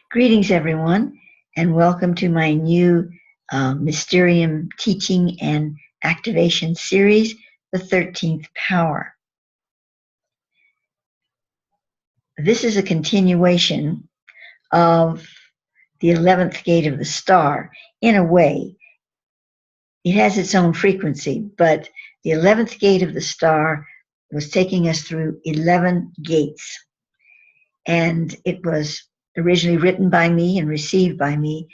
Greetings, everyone, and welcome to my new Mysterium teaching and activation series, The 13th Power. This is a continuation of the 11th gate of the star. In a way, it has its own frequency, but the 11th gate of the star was taking us through 11 gates. And it was originally written by me and received by me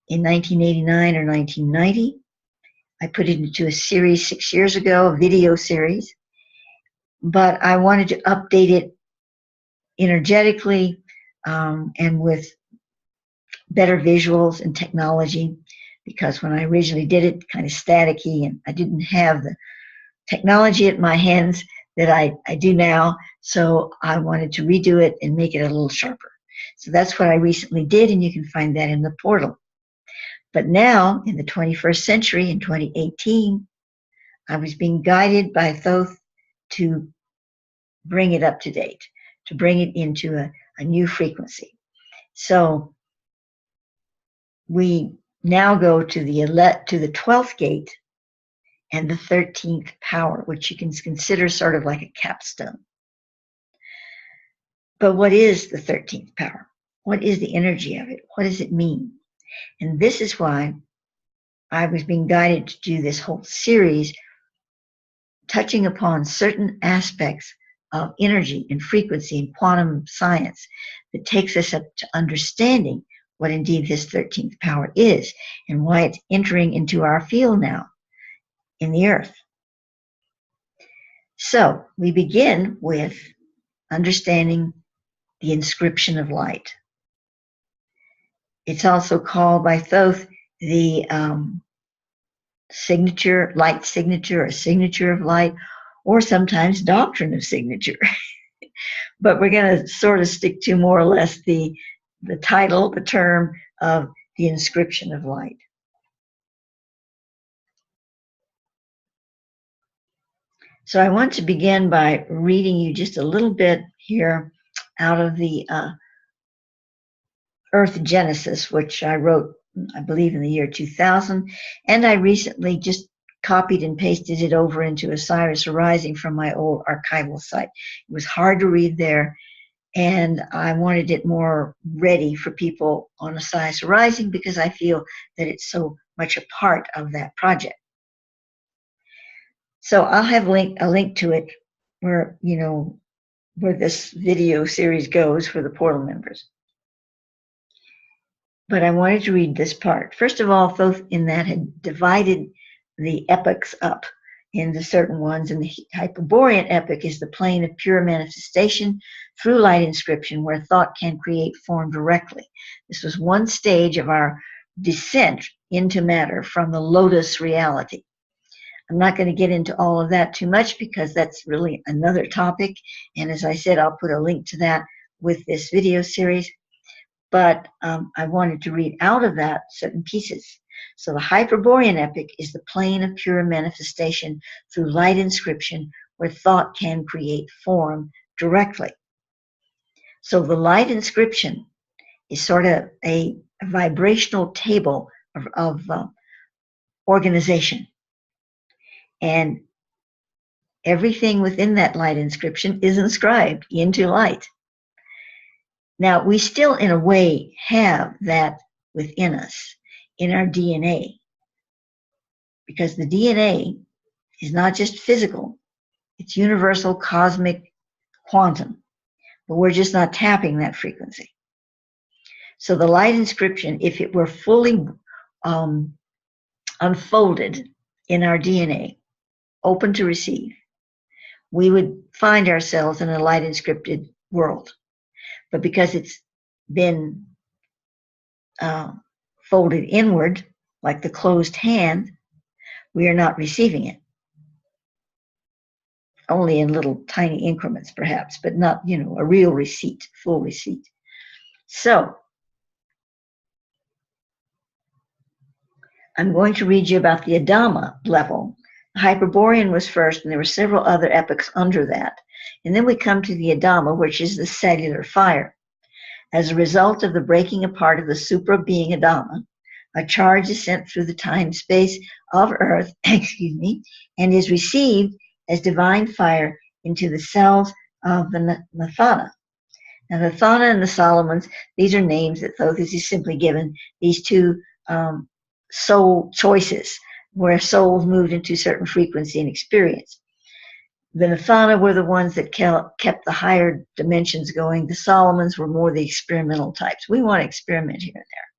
in 1989 or 1990. I put it into a series 6 years ago, a video series, but I wanted to update it energetically and with better visuals and technology, because when I originally did it, kind of staticky, and I didn't have the technology at my hands that I do now, so I wanted to redo it and make it a little sharper. So that's what I recently did, and you can find that in the portal. But now, in the 21st century, in 2018, I was being guided by Thoth to bring it up to date, to bring it into a new frequency. So we now go to the 12th gate and the 13th power, which you can consider sort of like a capstone. But what is the 13th power? What is the energy of it? What does it mean? And this is why I was being guided to do this whole series, touching upon certain aspects of energy and frequency and quantum science that takes us up to understanding what indeed this 13th power is and why it's entering into our field now in the earth. So we begin with understanding the inscription of light. It's also called by Thoth the signature, light signature, or signature of light, or sometimes doctrine of signature. But we're going to sort of stick to more or less the title, the term of the inscription of light. So I want to begin by reading you just a little bit here out of the Earth Genesis, which I wrote, I believe, in the year 2000, and I recently just copied and pasted it over into Osiris Arising from my old archival site. It was hard to read there, and I wanted it more ready for people on Osiris Arising because I feel that it's so much a part of that project. So I'll have a link to it where, where this video series goes for the portal members. But I wanted to read this part. First of all, Thoth in that had divided the epochs up into certain ones, and the Hyperborean epoch is the plane of pure manifestation through light inscription where thought can create form directly. This was one stage of our descent into matter from the lotus reality. I'm not going to get into all of that too much because that's really another topic, and as I said, I'll put a link to that with this video series. But I wanted to read out of that certain pieces. So the Hyperborean epoch is the plane of pure manifestation through light inscription where thought can create form directly. So the light inscription is sort of a vibrational table of organization. And everything within that light inscription is inscribed into light. Now, we still, in a way, have that within us, in our DNA, because the DNA is not just physical, it's universal, cosmic, quantum, but we're just not tapping that frequency. So the light inscription, if it were fully unfolded in our DNA, open to receive, we would find ourselves in a light inscripted world. But because it's been folded inward, like the closed hand, we are not receiving it. Only in little tiny increments, perhaps, but not, a real receipt, full receipt. So, I'm going to read you about the Adama level. The Hyperborean was first, and there were several other epochs under that. And then we come to the Adama, which is the cellular fire. As a result of the breaking apart of the supra-being Adama, a charge is sent through the time-space of Earth, excuse me, and is received as divine fire into the cells of the Nathana. Now, the Thana and the Solomons, these are names that Thothis is simply given, these two soul choices, where souls moved into certain frequency and experience. The Nathana were the ones that kept the higher dimensions going. The Solomons were more the experimental types. We want to experiment here and there.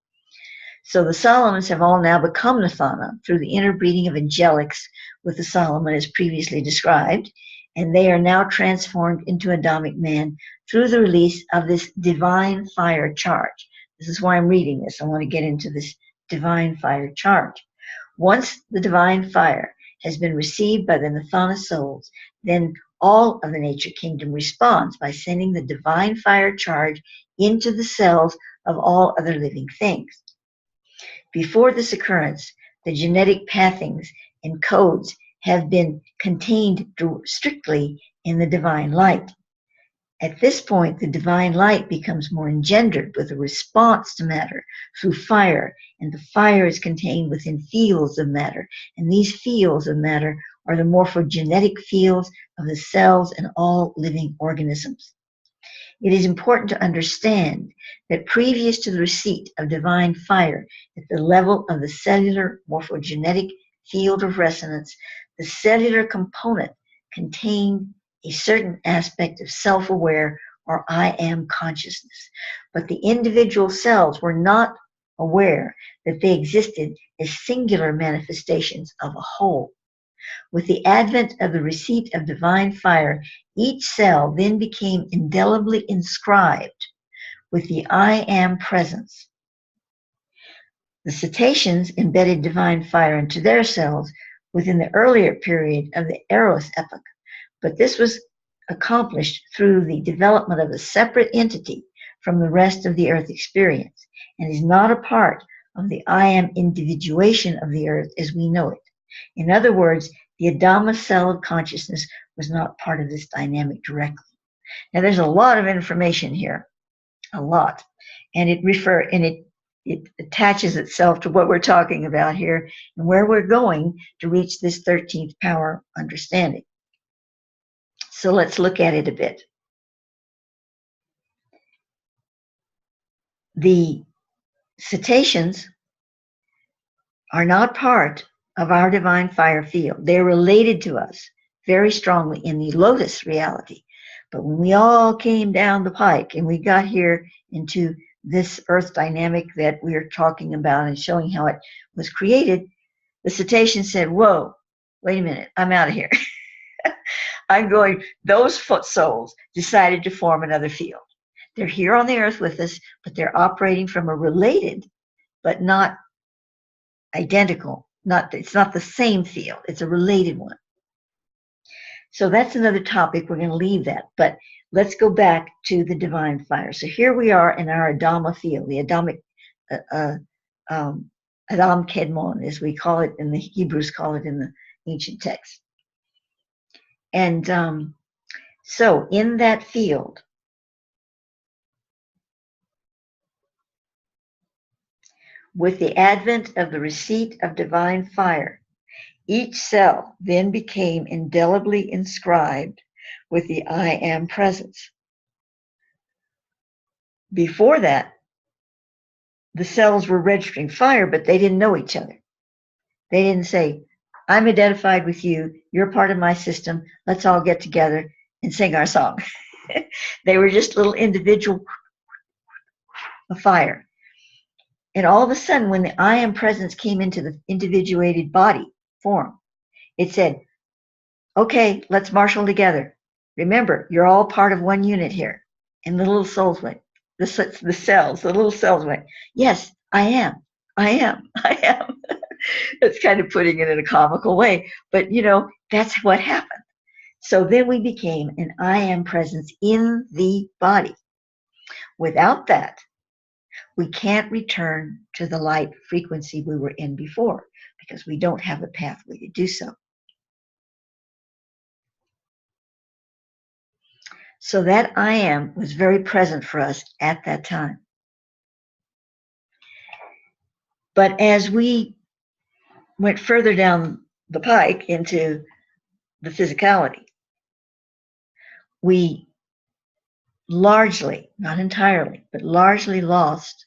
So the Solomons have all now become Nathana through the interbreeding of angelics with the Solomon as previously described, and they are now transformed into Adamic man through the release of this divine fire charge. This is why I'm reading this. I want to get into this divine fire charge. Once the divine fire has been received by the Nathana souls, then all of the nature kingdom responds by sending the divine fire charge into the cells of all other living things. Before this occurrence, the genetic pathings and codes have been contained strictly in the divine light. At this point, the divine light becomes more engendered with a response to matter through fire, and the fire is contained within fields of matter, and these fields of matter are the morphogenetic fields of the cells and all living organisms. It is important to understand that previous to the receipt of divine fire at the level of the cellular morphogenetic field of resonance, the cellular component contained a certain aspect of self-aware or I am consciousness, but the individual cells were not aware that they existed as singular manifestations of a whole. With the advent of the receipt of divine fire, each cell then became indelibly inscribed with the I am presence. The cetaceans embedded divine fire into their cells within the earlier period of the Eros epoch, but this was accomplished through the development of a separate entity from the rest of the earth experience, and is not a part of the I am individuation of the earth as we know it. In other words, the Adama cell of consciousness was not part of this dynamic directly. Now, there's a lot of information here, a lot, and it attaches itself to what we're talking about here and where we're going to reach this 13th power understanding. So let's look at it a bit. The cetaceans are not part of our divine fire field. They're related to us very strongly in the lotus reality. But when we all came down the pike and we got here into this earth dynamic that we're talking about and showing how it was created, the cetaceans said, whoa, wait a minute, I'm out of here. I'm going, those foot souls decided to form another field. They're here on the earth with us, but they're operating from a related, but not identical. It's not the same field. It's a related one. So that's another topic. We're going to leave that. But let's go back to the divine fire. So here we are in our Adama field, the Adamic, Adam Kedmon, as we call it, and the Hebrews call it in the ancient texts. And so in that field, with the advent of the receipt of divine fire, each cell then became indelibly inscribed with the I am presence. Before that, the cells were registering fire, but they didn't know each other. They didn't say, I'm identified with you, you're part of my system, let's all get together and sing our song. They were just little individual fire. And all of a sudden, when the I am presence came into the individuated body form, it said, okay, let's marshal together. Remember, you're all part of one unit here. And the little souls went, the little cells went, yes, I am. It's kind of putting it in a comical way, but that's what happened. So then we became an I am presence in the body. Without that, we can't return to the light frequency we were in before because we don't have a pathway to do so. So that I am was very present for us at that time. But as we went further down the pike into the physicality, we largely, not entirely, but largely lost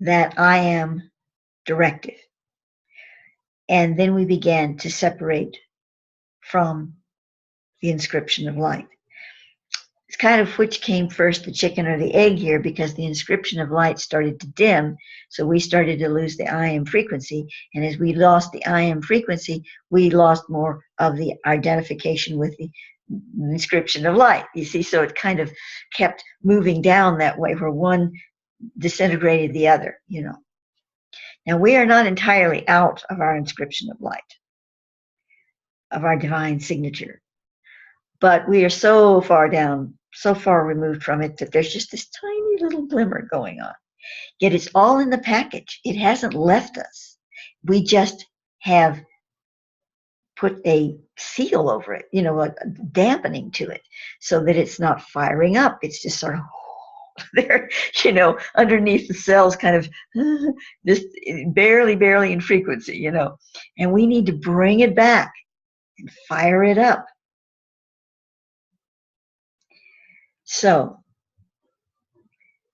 that I am directive. And then we began to separate from the inscription of light. It's kind of which came first, the chicken or the egg here, because the inscription of light started to dim, so we started to lose the I am frequency. And as we lost the I am frequency, we lost more of the identification with the inscription of light. You see, so it kind of kept moving down that way, where one disintegrated the other, you know. Now, we are not entirely out of our inscription of light, of our divine signature, but we are so far down, so far removed from it, that there's just this tiny little glimmer going on. Yet it's all in the package. It hasn't left us. We just have put a seal over it, you know, a dampening to it, so that it's not firing up. It's just sort of there, you know, underneath the cells, kind of just barely in frequency, you know. And we need to bring it back and fire it up. So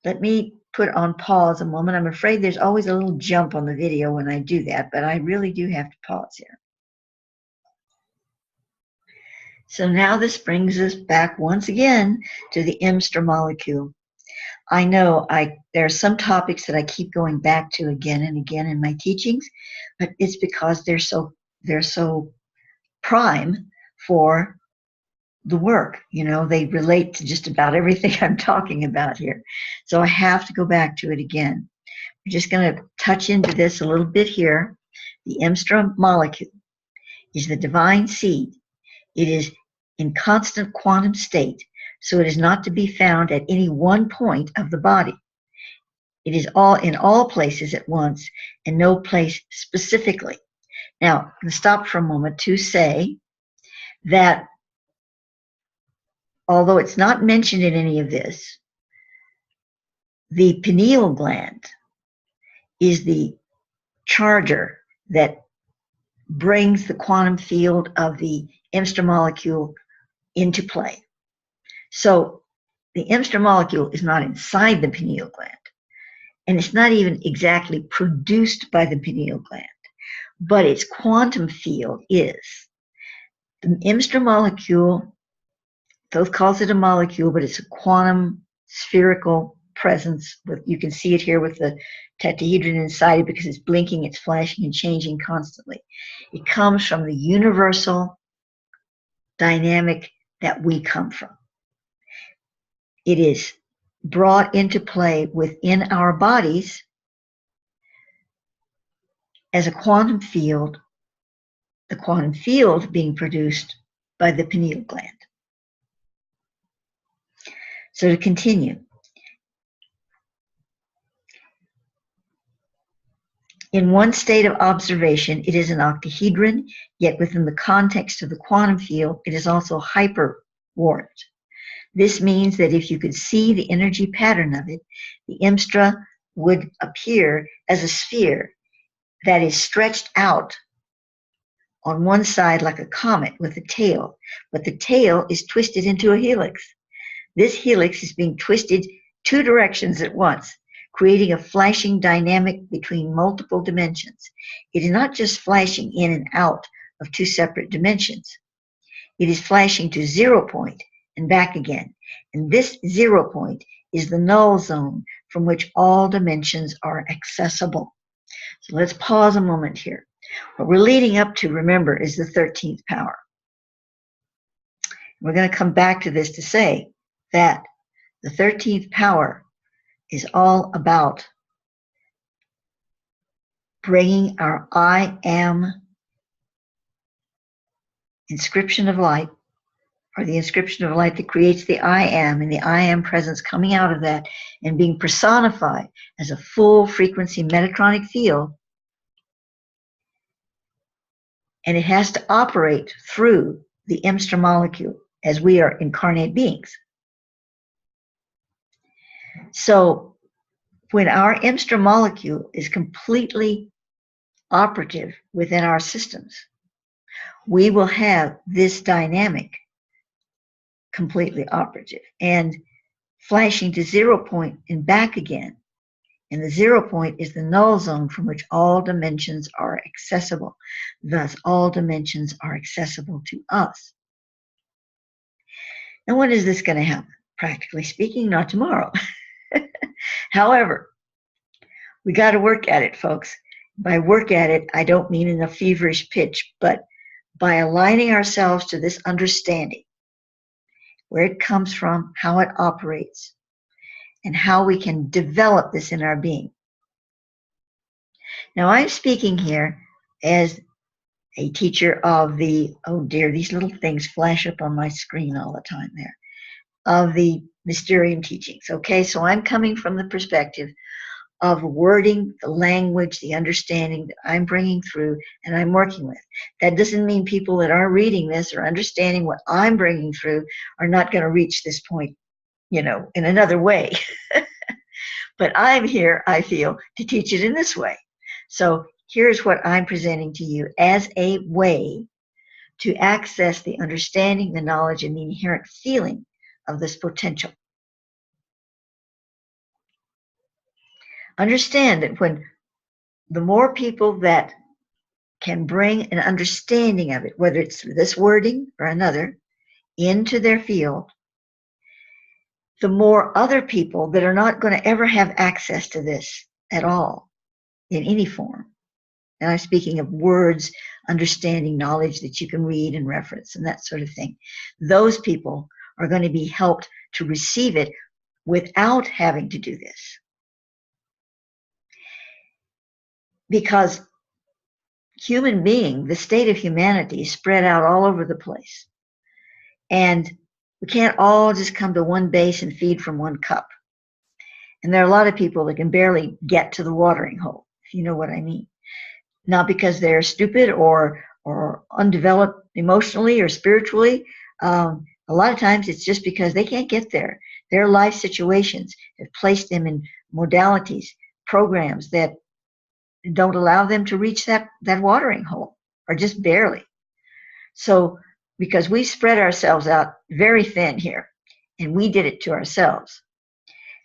let me put on pause a moment. I'm afraid there's always a little jump on the video when I do that, but I really do have to pause here. So now this brings us back once again to the IMSTR molecule. I know there are some topics that I keep going back to again and again in my teachings, but it's because they're so prime for the work. You know, they relate to just about everything I'm talking about here. So I have to go back to it again. We're just going to touch into this a little bit here. The IMSTR molecule is the divine seed. It is in constant quantum state, so it is not to be found at any one point of the body. It is all in all places at once, and no place specifically. Now, I'm going to stop for a moment to say that although it's not mentioned in any of this, the pineal gland is the charger that brings the quantum field of the IMSTR molecule into play. So the IMSTR molecule is not inside the pineal gland, and it's not even exactly produced by the pineal gland, but its quantum field is. The IMSTR molecule, Thoth calls it a molecule, but it's a quantum spherical presence. You can see it here with the tetrahedron inside it, because it's blinking, it's flashing and changing constantly. It comes from the universal dynamic that we come from. It is brought into play within our bodies as a quantum field, the quantum field being produced by the pineal gland. So to continue, in one state of observation, it is an octahedron, yet within the context of the quantum field, it is also hyperwarped. This means that if you could see the energy pattern of it, the IMSTR would appear as a sphere that is stretched out on one side like a comet with a tail, but the tail is twisted into a helix. This helix is being twisted two directions at once, creating a flashing dynamic between multiple dimensions. It is not just flashing in and out of two separate dimensions. It is flashing to 0 point and back again. And this 0 point is the null zone from which all dimensions are accessible. So let's pause a moment here. What we're leading up to, remember, is the 13th power. We're going to come back to this to say that the 13th power is all about bringing our I am inscription of light, or the inscription of light that creates the I am, and the I am presence coming out of that and being personified as a full frequency metatronic field. And it has to operate through the IMSTR molecule. as we are incarnate beings. So when our Imstra molecule is completely operative within our systems, we will have this dynamic completely operative and flashing to 0 point and back again. And the 0 point is the null zone from which all dimensions are accessible. Thus, all dimensions are accessible to us. Now, when is this going to happen? Practically speaking, not tomorrow. However, we got to work at it, folks. By work at it, I don't mean in a feverish pitch, but by aligning ourselves to this understanding, where it comes from, how it operates, and how we can develop this in our being. Now, I'm speaking here as a teacher of the, oh dear, these little things flash up on my screen all the time there, of the Mysterium teachings. Okay, so I'm coming from the perspective of wording, the language, the understanding that I'm bringing through and I'm working with. That doesn't mean people that aren't reading this or understanding what I'm bringing through are not going to reach this point, you know, in another way. But I'm here, I feel, to teach it in this way. So here's what I'm presenting to you as a way to access the understanding, the knowledge, and the inherent feeling of this potential. Understand that when the more people that can bring an understanding of it, whether it's through this wording or another, into their field, the more other people that are not going to ever have access to this at all in any form. And I'm speaking of words, understanding, knowledge that you can read and reference and that sort of thing. Those people are going to be helped to receive it without having to do this. Because human being, the state of humanity, is spread out all over the place. And we can't all just come to one base and feed from one cup. And there are a lot of people that can barely get to the watering hole, if you know what I mean. Not because they're stupid or undeveloped emotionally or spiritually. A lot of times it's just because they can't get there. Their life situations have placed them in modalities, programs that don't allow them to reach that watering hole, or just barely. So because we spread ourselves out very thin here, and we did it to ourselves,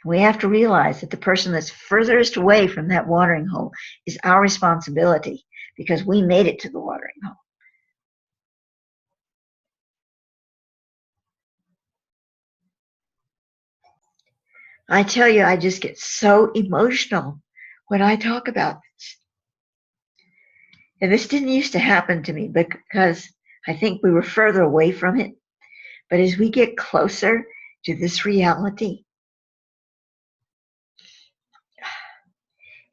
we have to realize that the person that's furthest away from that watering hole is our responsibility, because we made it to the watering hole. I tell you, I just get so emotional when I talk about this. And this didn't used to happen to me because I think we were further away from it. But as we get closer to this reality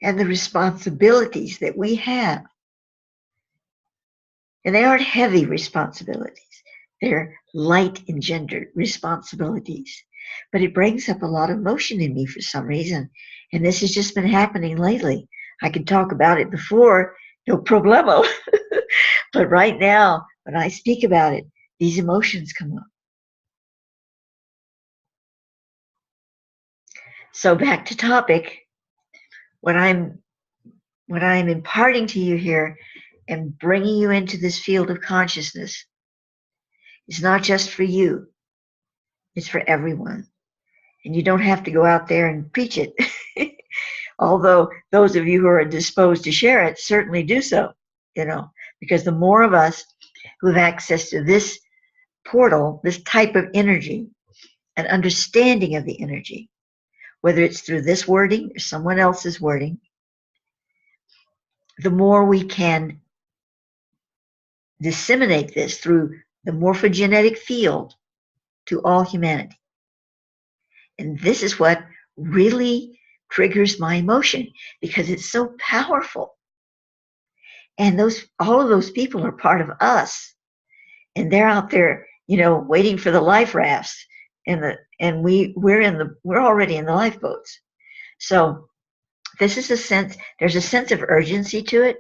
and the responsibilities that we have, and they aren't heavy responsibilities, they're light engendered responsibilities. But it brings up a lot of emotion in me for some reason. And this has just been happening lately. I could talk about it before, no problemo. But right now, when I speak about it, these emotions come up. So back to topic, what I'm imparting to you here and bringing you into this field of consciousness is not just for you, it's for everyone. And you don't have to go out there and preach it. Although those of you who are disposed to share it certainly do so, you know, because the more of us who have access to this portal, this type of energy, an understanding of the energy, whether it's through this wording or someone else's wording, the more we can disseminate this through the morphogenetic field to all humanity. And this is what really triggers my emotion, because it's so powerful. And all of those people are part of us. And they're out there, you know, waiting for the life rafts. And we're already in the lifeboats. So this is there's a sense of urgency to it,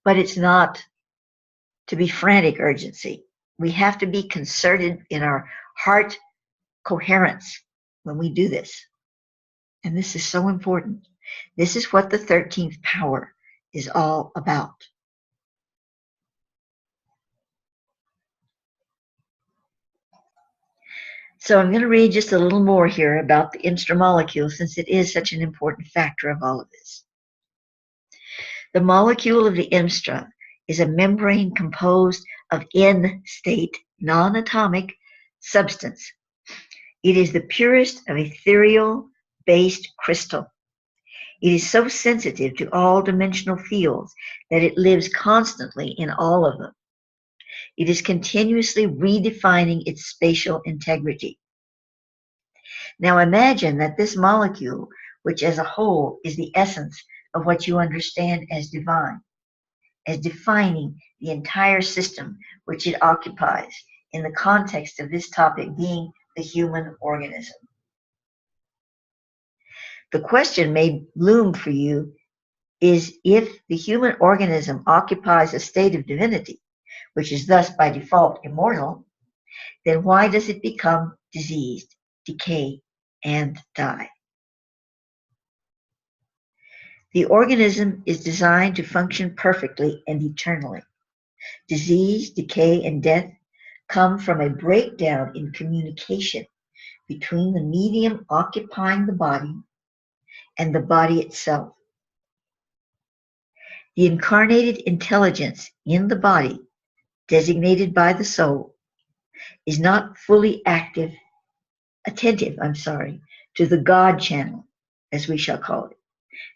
but it's not to be frantic urgency. We have to be concerted in our heart coherence when we do this. And this is so important. This is what the 13th power is all about. So I'm going to read just a little more here about the intramolecule, since it is such an important factor of all of this. The molecule of the instra is a membrane composed of N-state, non-atomic substance. It is the purest of ethereal-based crystal. It is so sensitive to all dimensional fields that it lives constantly in all of them. It is continuously redefining its spatial integrity. Now imagine that this molecule, which as a whole is the essence of what you understand as divine, as defining the entire system which it occupies in the context of this topic being the human organism. The question may loom for you is, if the human organism occupies a state of divinity, which is thus by default immortal, then why does it become diseased, decay, and die? The organism is designed to function perfectly and eternally. Disease, decay, and death come from a breakdown in communication between the medium occupying the body and the body itself. The incarnated intelligence in the body, designated by the soul, is not fully attentive to the God channel, as we shall call it.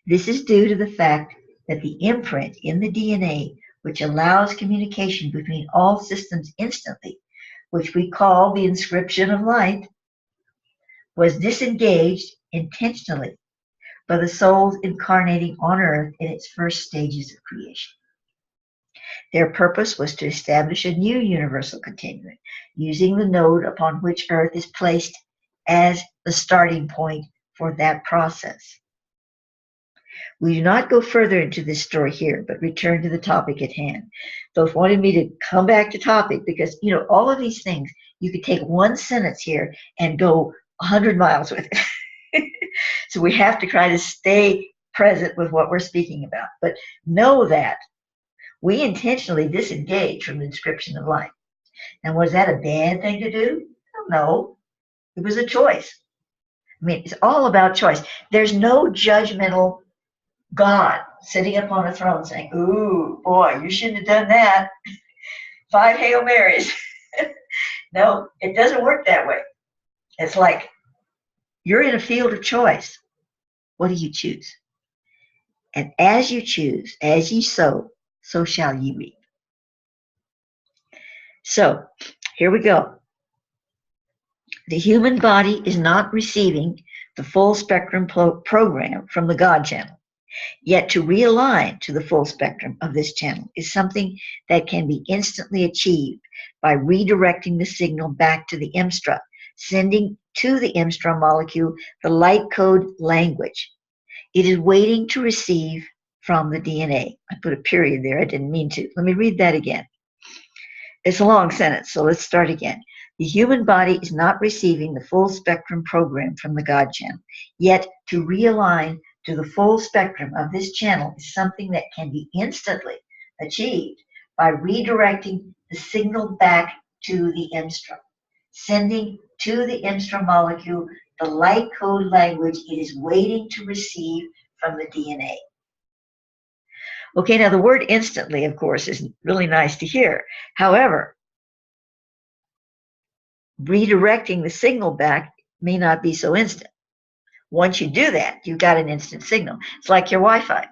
This is due to the fact that the imprint in the DNA, which allows communication between all systems instantly, which we call the inscription of light, was disengaged intentionally by the souls incarnating on earth in its first stages of creation. Their purpose was to establish a new universal continuum, using the node upon which earth is placed as the starting point for that process. We do not go further into this story here, but return to the topic at hand. Both wanted me to come back to topic because, all of these things, you could take one sentence here and go 100 miles with it. So we have to try to stay present with what we're speaking about. But know that we intentionally disengage from the inscription of light. Now, was that a bad thing to do? No. It was a choice. It's all about choice. There's no judgmental God sitting up on a throne saying, ooh, boy, you shouldn't have done that. 5 Hail Marys. No, it doesn't work that way. It's like you're in a field of choice. What do you choose? And as you choose, as ye sow, so shall ye reap. So here we go. The human body is not receiving the full spectrum program from the God channel. Yet to realign to the full spectrum of this channel is something that can be instantly achieved by redirecting the signal back to the instra, sending to the instra molecule the light code language. It is waiting to receive from the DNA. I put a period there. I didn't mean to. Let me read that again. It's a long sentence, so let's start again. The human body is not receiving the full spectrum program from the God channel. Yet to realign to the full spectrum of this channel is something that can be instantly achieved by redirecting the signal back to the instra, sending to the instra molecule the light code language it is waiting to receive from the DNA. Okay, now the word instantly, of course, is really nice to hear. However, redirecting the signal back may not be so instant. Once you do that, you've got an instant signal. It's like your Wi-Fi.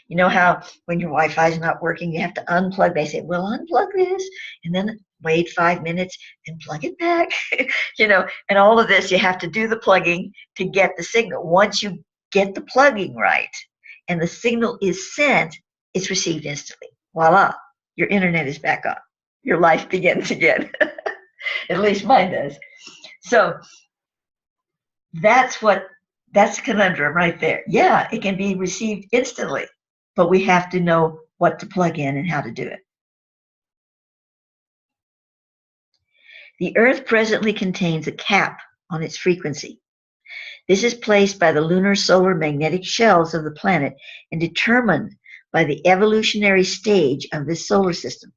You know how when your Wi-Fi is not working, you have to unplug. They say, well, unplug this, and then wait 5 minutes, then plug it back. And all of this, you have to do the plugging to get the signal. Once you get the plugging right and the signal is sent, it's received instantly. Voila, your internet is back on. Your life begins again. At least mine does. So that's the conundrum right there. Yeah, it can be received instantly, but we have to know what to plug in and how to do it. The Earth presently contains a cap on its frequency. This is placed by the lunar solar magnetic shells of the planet and determined by the evolutionary stage of this solar system.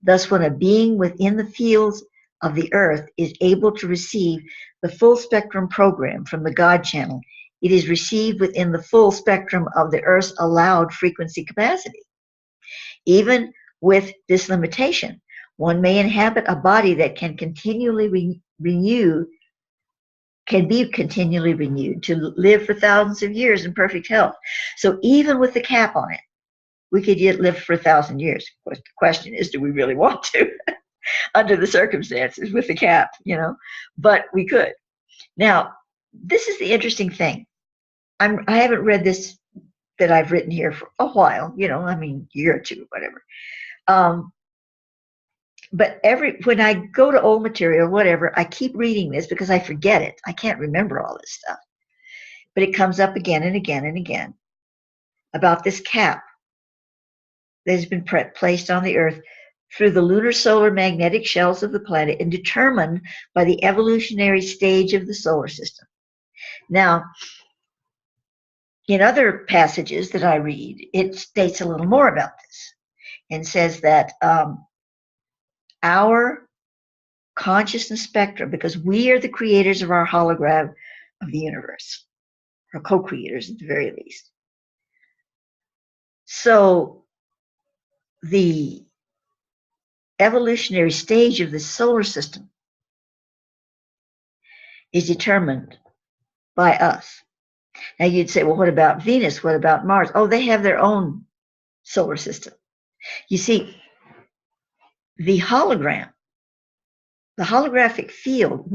Thus, when a being within the fields of the Earth is able to receive the full spectrum program from the God channel, it is received within the full spectrum of the Earth's allowed frequency capacity. Even with this limitation, one may inhabit a body that can continually be continually renewed to live for thousands of years in perfect health. So even with the cap on it, we could yet live for 1,000 years. Of course, the question is, do we really want to under the circumstances with the cap, But we could. Now, this is the interesting thing. I haven't read this that I've written here for a while, year or two, whatever. But when I go to old material, whatever, I keep reading this because I forget it. I can't remember all this stuff. But it comes up again and again and again about this cap that has been placed on the Earth through the lunar solar magnetic shells of the planet and determined by the evolutionary stage of the solar system. Now, in other passages that I read, it states a little more about this and says that our consciousness spectrum, because we are the creators of our hologram of the universe, or co-creators at the very least. So the evolutionary stage of the solar system is determined by us. Now you'd say, well, what about Venus? What about Mars? Oh, they have their own solar system. You see, the hologram, the holographic field,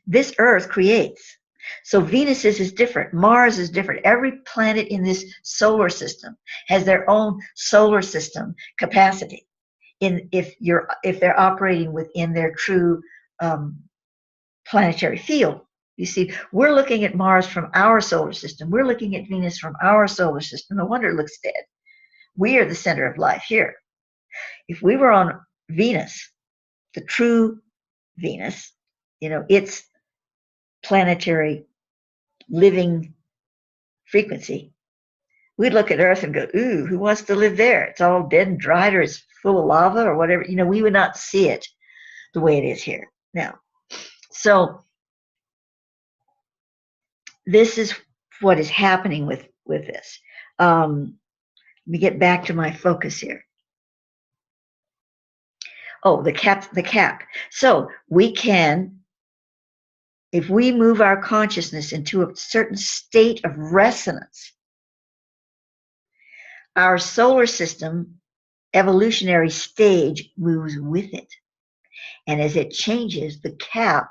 this Earth creates. So Venus is different. Mars is different. Every planet in this solar system has their own solar system capacity. If they're operating within their true planetary field. You see, we're looking at Mars from our solar system. We're looking at Venus from our solar system. No wonder it looks dead. We are the center of life here. If we were on Venus, the true Venus, its planetary living frequency, we'd look at Earth and go, ooh, who wants to live there? It's all dead and dried, or it's full of lava or whatever. We would not see it the way it is here now. So this is what is happening with this. Let me get back to my focus here. Oh, the cap. So we can, if we move our consciousness into a certain state of resonance, our solar system evolutionary stage moves with it. And as it changes, the cap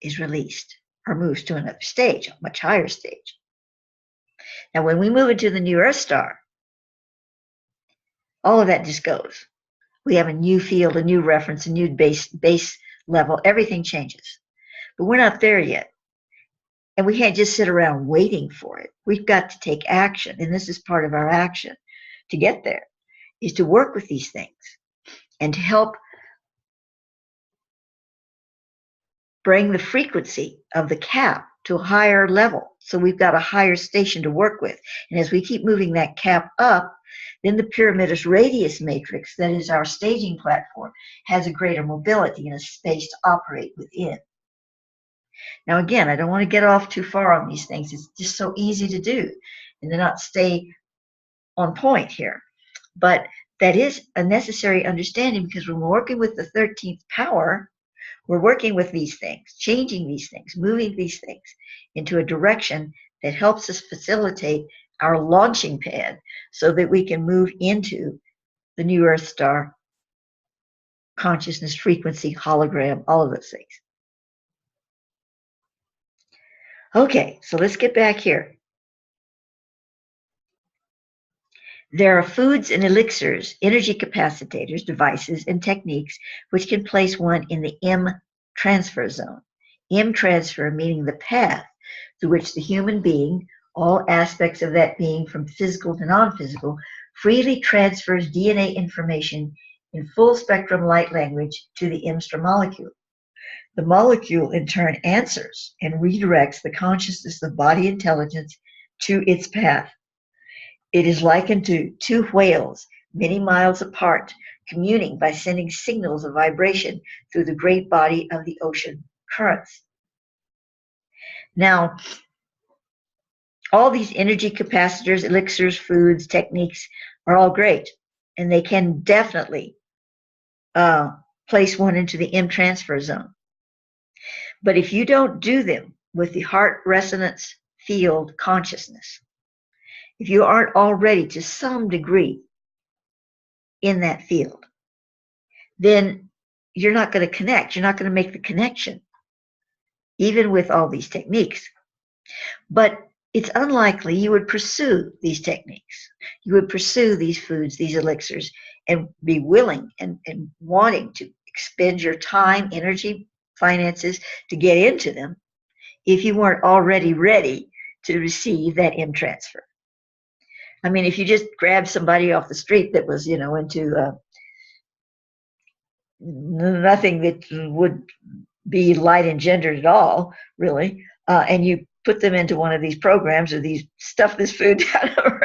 is released or moves to another stage, a much higher stage. Now, when we move into the new Earth star, all of that just goes. We have a new field, a new reference, a new base level. Everything changes. But we're not there yet. And we can't just sit around waiting for it. We've got to take action. And this is part of our action to get there, is to work with these things and to help bring the frequency of the cap to a higher level. So we've got a higher station to work with. And as we keep moving that cap up, then the pyramidus radius matrix, that is our staging platform, has a greater mobility and a space to operate within. Now, again, I don't want to get off too far on these things. It's just so easy to do and to not stay on point here. But that is a necessary understanding, because when we're working with the 13th power, we're working with these things, changing these things, moving these things into a direction that helps us facilitate our launching pad so that we can move into the new Earth star, consciousness, frequency, hologram, all of those things. Okay, so let's get back here. There are foods and elixirs, energy capacitators, devices, and techniques which can place one in the M transfer zone. M transfer meaning the path through which the human being, all aspects of that being from physical to non-physical, freely transfers DNA information in full spectrum light language to the Imstra molecule. The molecule in turn answers and redirects the consciousness of body intelligence to its path. It is likened to two whales many miles apart, communing by sending signals of vibration through the great body of the ocean currents. Now, all these energy capacitors, elixirs, foods, techniques are all great, and they can definitely place one into the M transfer zone. But if you don't do them with the heart resonance field consciousness, if you aren't already to some degree in that field, then you're not going to connect. You're not going to make the connection, even with all these techniques. But it's unlikely you would pursue these techniques. You would pursue these foods, these elixirs, and be willing and wanting to expend your time, energy, finances to get into them if you weren't already ready to receive that M transfer. I mean, if you just grabbed somebody off the street that was, into nothing that would be light engendered at all, really, and you put them into one of these programs or these stuff this food down or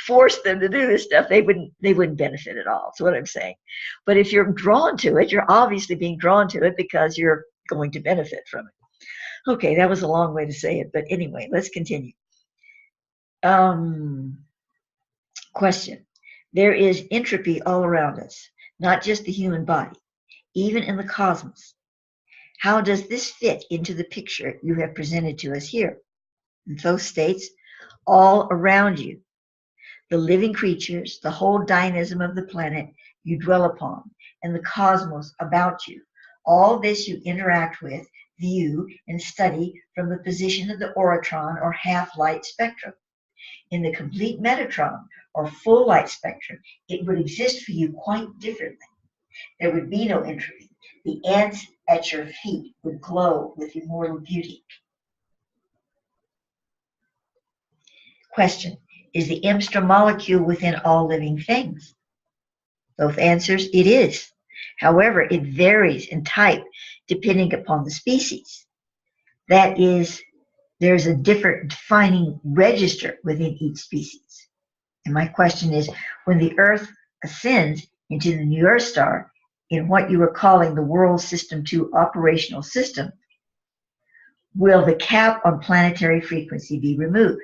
force them to do this stuff, they wouldn't benefit at all. That's what I'm saying. But if you're drawn to it, you're obviously being drawn to it because you're going to benefit from it. Okay, that was a long way to say it, but anyway, let's continue. Question. There is entropy all around us, not just the human body, even in the cosmos. How does this fit into the picture you have presented to us here? And Thoth states, all around you, the living creatures, the whole dynamism of the planet you dwell upon, and the cosmos about you, all this you interact with, view, and study from the position of the orotron or half-light spectrum. In the complete Metatron or full light spectrum, it would exist for you quite differently. There would be no entropy. The ants at your feet would glow with immortal beauty. Question. Is the Imstra molecule within all living things? Both answers, it is. However, it varies in type depending upon the species. That is, there's a different defining register within each species. And my question is, when the Earth ascends into the new Earth star, in what you are calling the World System 2 operational system, will the cap on planetary frequency be removed?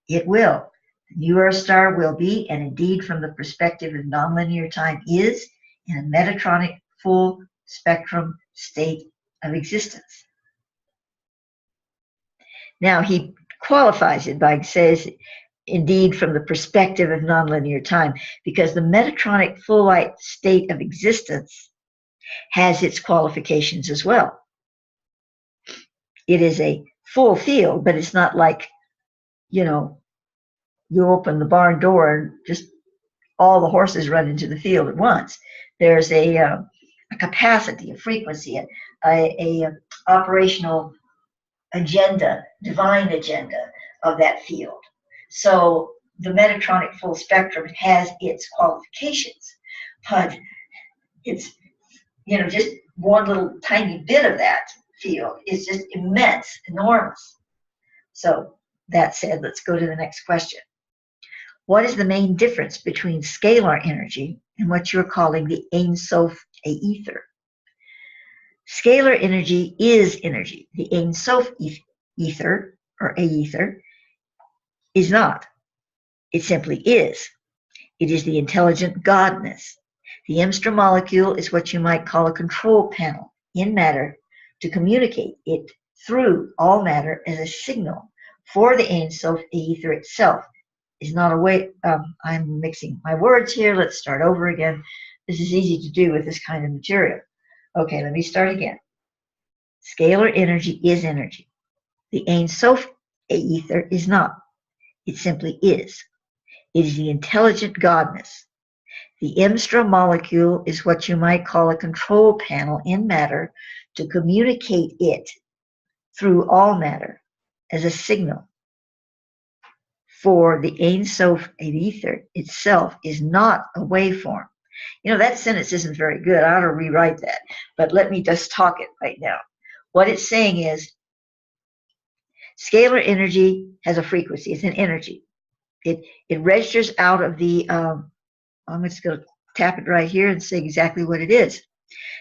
It will. The new Earth star will be, and indeed from the perspective of nonlinear time is, in a metatronic full spectrum state of existence. Now he qualifies it by says, indeed from the perspective of nonlinear time, because the metatronic full light state of existence has its qualifications as well. It is a full field, but it's not like, you open the barn door and just all the horses run into the field at once. There's a capacity, a frequency, a operational agenda, divine agenda of that field. So the Metatronic full spectrum has its qualifications, but it's, just one little tiny bit of that field is just immense, enormous. So that said, let's go to the next question. What is the main difference between scalar energy and what you're calling the Ein Sof ether? Scalar energy is energy. The Ein Sof ether, or ether, is not. It simply is. It is the intelligent godness. The Imstra molecule is what you might call a control panel in matter to communicate it through all matter as a signal for the Ein Sof ether itself. Is not a way, I'm mixing my words here. Let's start over again. This is easy to do with this kind of material. Okay, let me start again. Scalar energy is energy. The Ein Sof ether is not. It simply is. It is the intelligent godness. The Imstra molecule is what you might call a control panel in matter to communicate it through all matter as a signal. For the Ein Sof ether itself is not a waveform, You know, that sentence isn't very good. I ought to rewrite that. But let me just talk it right now. What it's saying is scalar energy has a frequency. It's an energy. It registers out of the, I'm just going to tap it right here and say exactly what it is.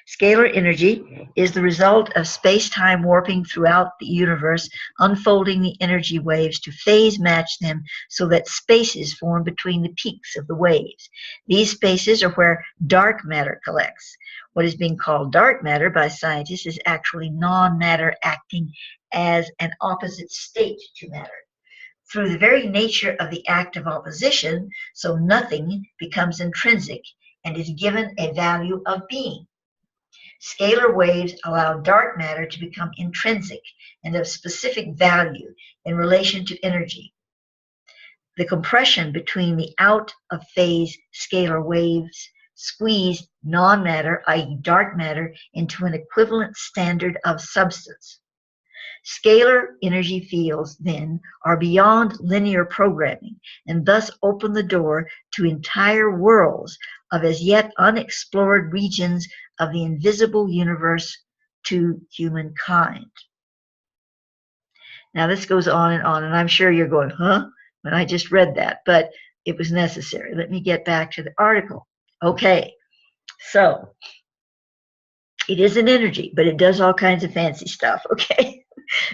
Scalar energy is the result of space-time warping throughout the universe, unfolding the energy waves to phase match them so that spaces form between the peaks of the waves. These spaces are where dark matter collects. What is being called dark matter by scientists is actually non-matter acting as an opposite state to matter. Through the very nature of the act of opposition, so nothing becomes intrinsic and is given a value of being. Scalar waves allow dark matter to become intrinsic and of specific value in relation to energy. The compression between the out-of-phase scalar waves squeeze non-matter, i.e. dark matter, into an equivalent standard of substance. Scalar energy fields, then, are beyond linear programming and thus open the door to entire worlds of as yet unexplored regions of the invisible universe to humankind. Now, this goes on, and I'm sure you're going, huh? When I just read that, but it was necessary. Let me get back to the article. Okay, so it is an energy, but it does all kinds of fancy stuff, okay?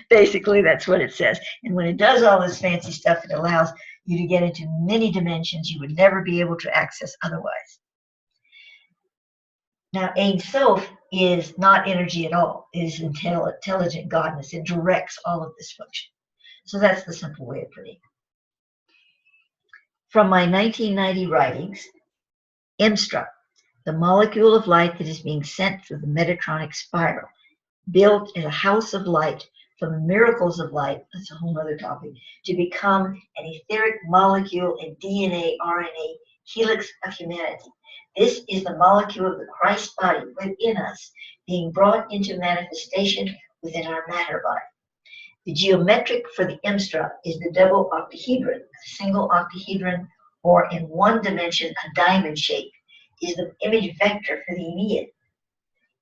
Basically, that's what it says. And when it does all this fancy stuff, it allows you to get into many dimensions you would never be able to access otherwise. Now, Ein Sof is not energy at all. It is intelligent godness. It directs all of this function. So that's the simple way of putting it. From my 1990 writings, Imstra, the molecule of light that is being sent through the Metatronic spiral, built as a house of light from the miracles of light, that's a whole other topic, to become an etheric molecule in DNA, RNA, helix of humanity. This is the molecule of the Christ body within us, being brought into manifestation within our matter body. The geometric for the Imstra is the double octahedron. A single octahedron, or in one dimension, a diamond shape, is the image vector for the Ennead.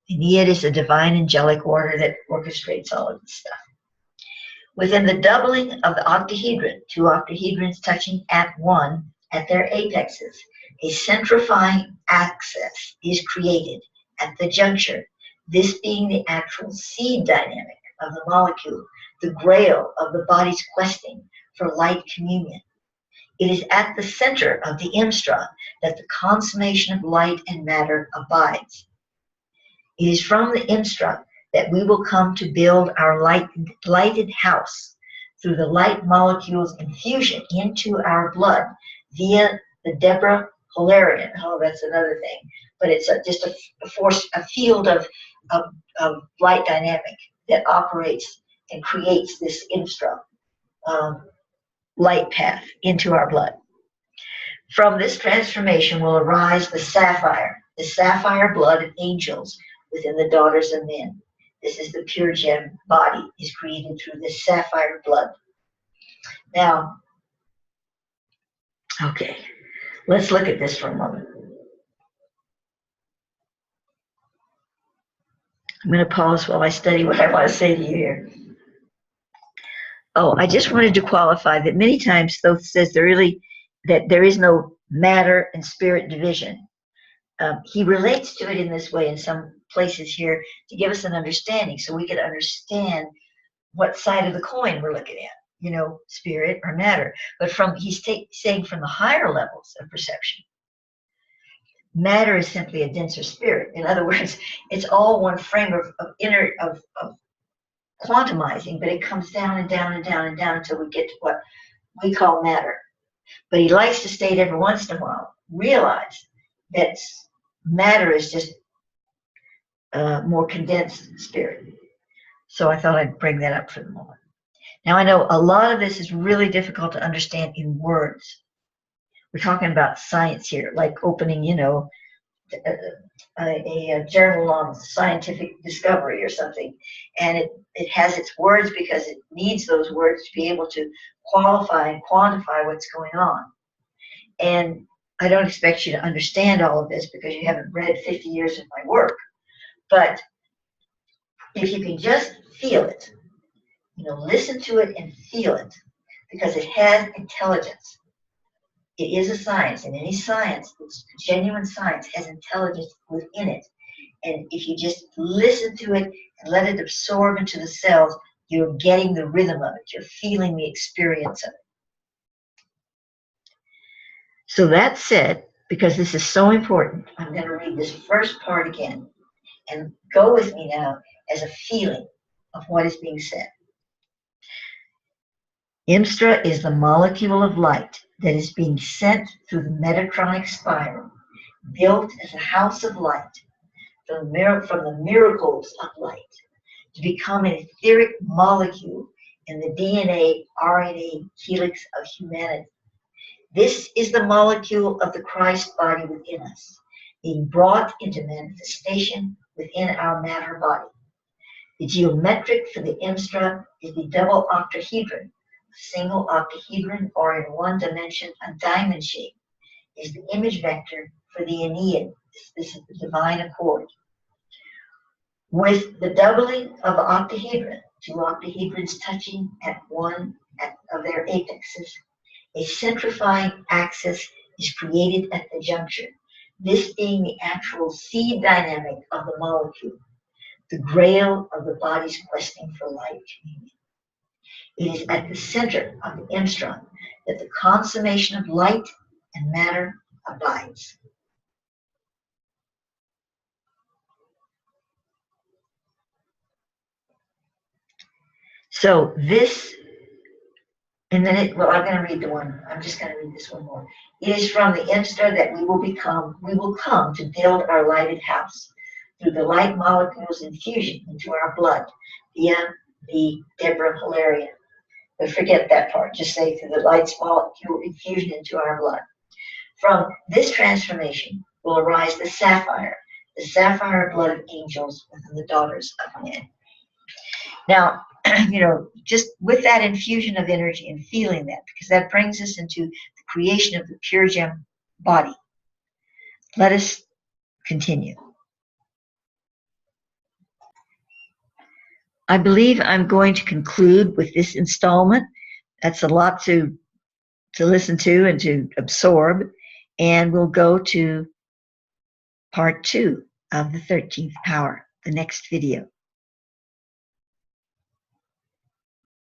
The Ennead is a divine angelic order that orchestrates all of this stuff. Within the doubling of the octahedron, two octahedrons touching at one at their apexes, a centrifying axis is created at the juncture, this being the actual seed dynamic of the molecule, the grail of the body's questing for light communion. It is at the center of the Imstra that the consummation of light and matter abides. It is from the Imstra that we will come to build our lighted house through the light molecules infusion into our blood via the Deborah Holarian. Oh, that's another thing. But it's just a field of light dynamic that operates and creates this Imstra light path into our blood. From this transformation will arise the sapphire blood of angels within the daughters of men. This is the pure gem body is created through this sapphire blood. Now, okay, let's look at this for a moment. I'm going to pause while I study what I want to say to you here. Oh, I just wanted to qualify that many times Thoth says that there is no matter and spirit division. He relates to it in this way in some places here to give us an understanding so we can understand what side of the coin we're looking at, you know, spirit or matter. But he's saying from the higher levels of perception, matter is simply a denser spirit. In other words, it's all one frame of quantumizing, but it comes down and down and down and down until we get to what we call matter. But he likes to state every once in a while, realize that matter is just more condensed spirit. So I thought I'd bring that up for the moment. Now I know a lot of this is really difficult to understand in words. We're talking about science here, like opening, you know, a journal on scientific discovery or something. And it has its words because it needs those words to be able to qualify and quantify what's going on. And I don't expect you to understand all of this because you haven't read 50 years of my work. But if you can just feel it, listen to it and feel it, because it has intelligence. It is a science, and any science, it's genuine science, has intelligence within it. And if you just listen to it and let it absorb into the cells, you're getting the rhythm of it. You're feeling the experience of it. So that said, because this is so important, I'm going to read this first part again. And go with me now as a feeling of what is being said. IMSTRA is the molecule of light that is being sent through the metatronic spiral, built as a house of light from the miracles of light, to become an etheric molecule in the DNA, RNA helix of humanity. This is the molecule of the Christ body within us, being brought into manifestation within our matter body. The geometric for the IMSTRA is the double octahedron. A single octahedron, or in one dimension, a diamond shape, is the image vector for the Aeneid. This is the divine accord. With the doubling of the octahedron, two octahedrons touching at one of their apexes, a centrifying axis is created at the juncture, this being the actual seed dynamic of the molecule, the grail of the body's questing for light communion. It is at the center of the IMSTRA that the consummation of light and matter abides. So this, and then I'm going to read the one. I'm just going to read this one more. It is from the IMSTRA that we will come to build our lighted house through the light molecules infusion into our blood via the Deborah Hilarion. But forget that part. Just say through the light molecule infusion into our blood. From this transformation will arise the sapphire blood of angels within the daughters of men. Now, just with that infusion of energy and feeling that, because that brings us into the creation of the pure gem body. Let us continue. I believe I'm going to conclude with this installment. That's a lot to listen to and to absorb. And we'll go to part 2 of the 13th power, the next video.